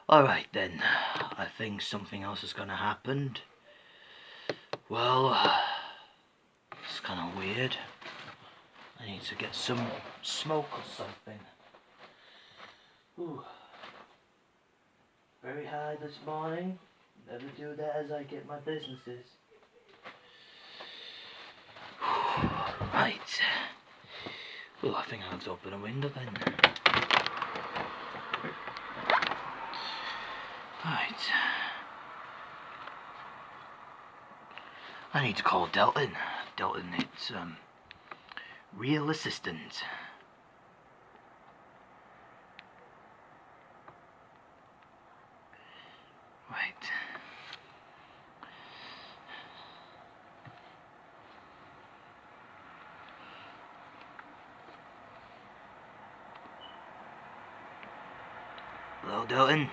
Alright then, I think something else is gonna happen. Well, it's kinda weird. I need to get some smoke or something. Ooh. Very high this morning. Never do that as I get my businesses. Right. Well, I think I'll have to open a window then. Right. I need to call Delton. Delton, it's real assistant. Right. Hello, Delton.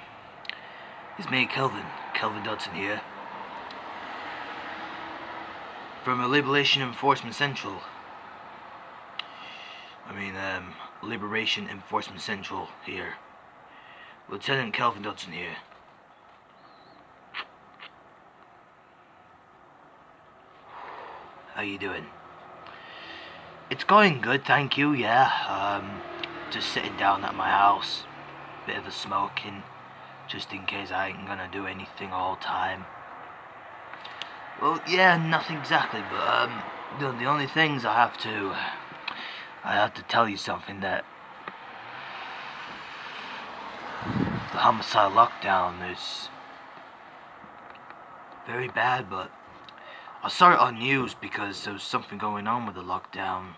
It's me, Kelvin. Kelvin Delton here. From a Liberation Enforcement Central. Liberation Enforcement Central here. Lieutenant Kelvin Delton here. How you doing? It's going good, thank you, yeah. Just sitting down at my house. Bit of a smoking, just in case I ain't gonna do anything all time. Well, yeah, nothing exactly, but, the only things I have to tell you something that the homicide lockdown is very bad, but I saw it on news because there was something going on with the lockdown.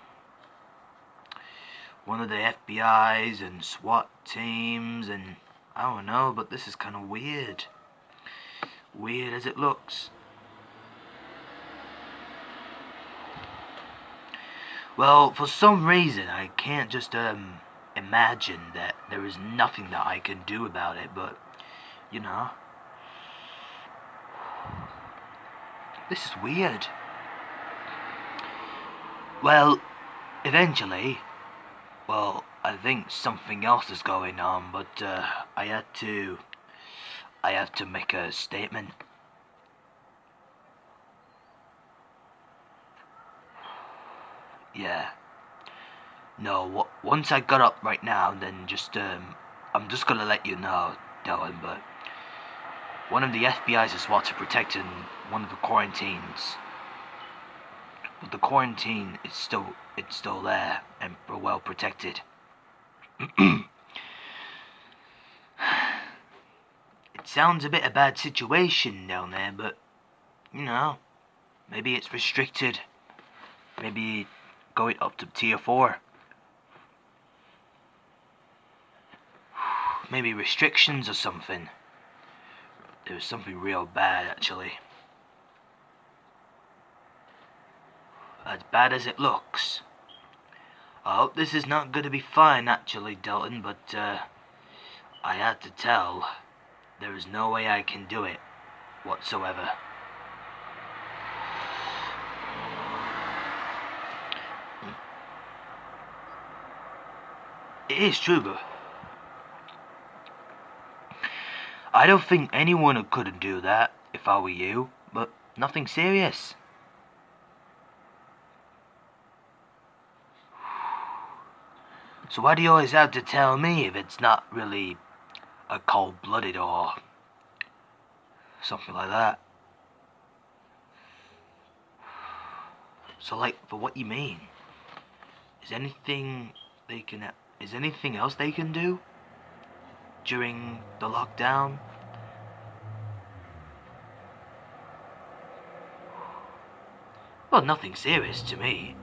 One of the FBI's and SWAT teams and I don't know, but this is kind of weird. Weird as it looks. Well, for some reason I can't just imagine that there is nothing that I can do about it, but you know, this is weird. Well, eventually, I think something else is going on, but I have to make a statement. Yeah. No, once I got up right now, then I'm just gonna let you know, Delton, but one of the FBI's is SWAT are protecting one of the quarantines. But the quarantine is still there and well protected. It sounds a bit a bad situation down there, but you know, maybe it's restricted. Maybe going up to tier 4. Maybe restrictions or something. There was something real bad, actually. As bad as it looks. I hope this is not going to be fine, actually, Delton, but I had to tell. There is no way I can do it whatsoever. It is true, but I don't think anyone could do that if I were you, but nothing serious. So why do you always have to tell me if it's not really a cold-blooded or something like that? So for what you mean? Is anything else they can do during the lockdown? Well, nothing serious to me.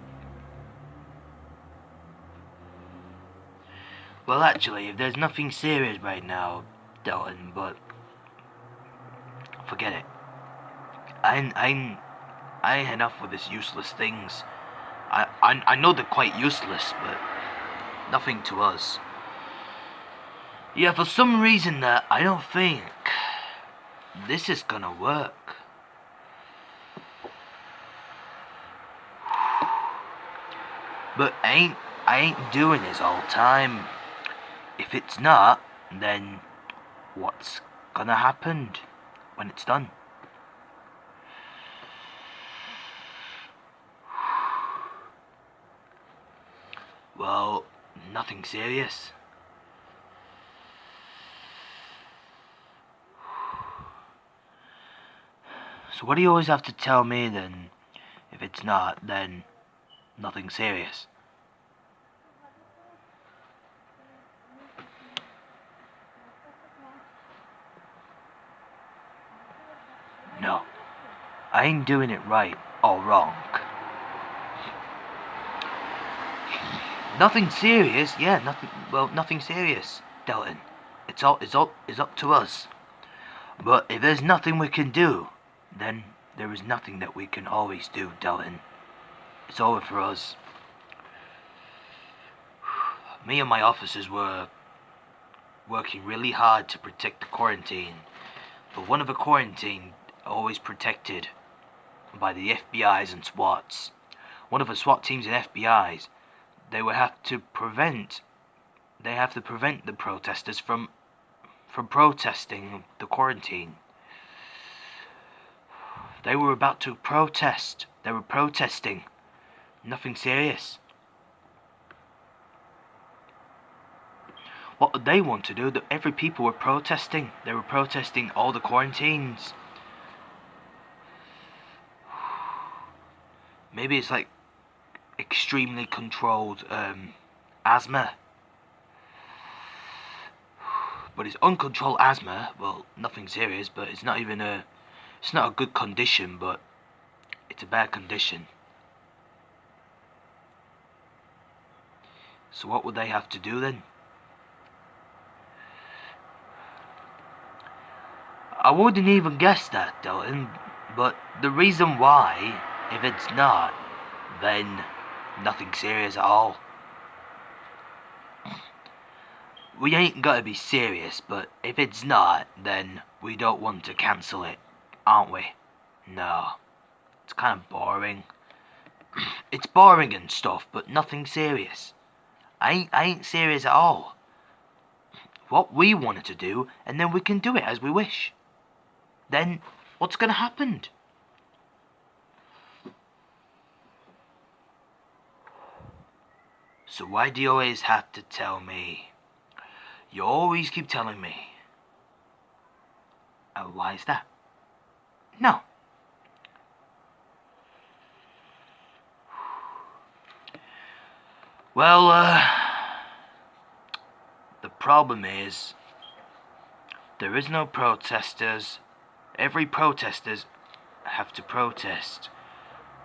Well, actually, if there's nothing serious right now, Delton, but forget it. I ain't enough with this useless things. I know they're quite useless, but nothing to us. Yeah, for some reason that I don't think this is gonna work. But I ain't doing this all the time. If it's not, then what's gonna happen when it's done? Well, nothing serious. So what do you always have to tell me then? If it's not, then nothing serious. No, I ain't doing it right or wrong. Nothing serious, yeah, nothing serious, Delton. It's up to us. But if there's nothing we can do, then there is nothing that we can always do, Delton. It's over for us. Me and my officers were working really hard to protect the quarantine. But one of the quarantine always protected by the FBI's and SWATs. One of the SWAT teams and FBI's, they have to prevent the protesters from protesting the quarantine. They were about to protest. They were protesting. Nothing serious. What did they want to do? That every people were protesting. They were protesting all the quarantines. Maybe it's like extremely controlled asthma. But it's uncontrolled asthma. Well, nothing serious, but it's not a good condition, but it's a bad condition. So what would they have to do then? I wouldn't even guess that, Delton, but the reason why, if it's not, then nothing serious at all. We ain't gotta be serious, but if it's not, then we don't want to cancel it, aren't we? No. It's kind of boring. It's boring and stuff, but nothing serious. I ain't serious at all. What we wanted to do, and then we can do it as we wish. Then, what's gonna happen? So why do you always have to tell me? You always keep telling me. Why is that? No. Well, the problem is, there is no protesters. Every protesters have to protest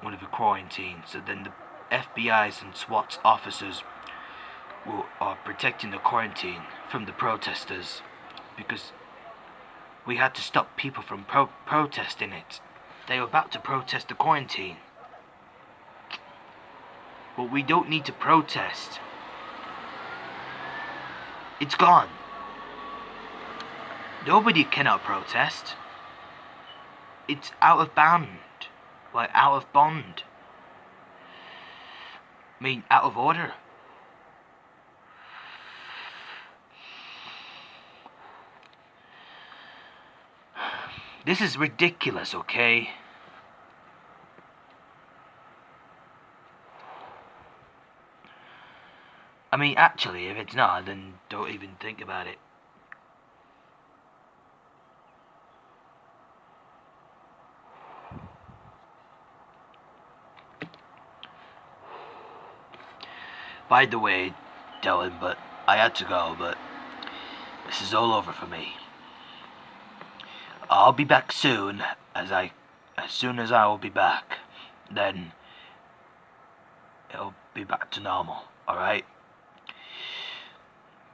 one of the quarantines. So then the FBI's and SWAT's officers are protecting the quarantine from the protesters, because we had to stop people from protesting it. They were about to protest the quarantine. But we don't need to protest. It's gone. Nobody cannot protest. It's out of band. Like out of bond. I mean, out of order. This is ridiculous, okay? I mean, actually, if it's not, then don't even think about it. By the way, Delton, but I had to go, but this is all over for me. I'll be back soon, as soon as I will be back, then it'll be back to normal, alright?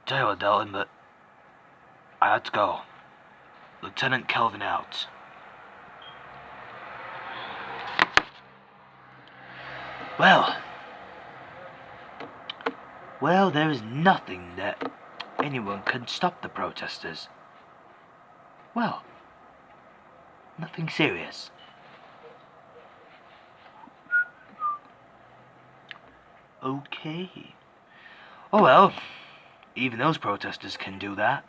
Tell you what, Delton, but I had to go. Lieutenant Kelvin out. Well, there is nothing that anyone can stop the protesters. Well, nothing serious. Okay. Oh well, even those protesters can do that.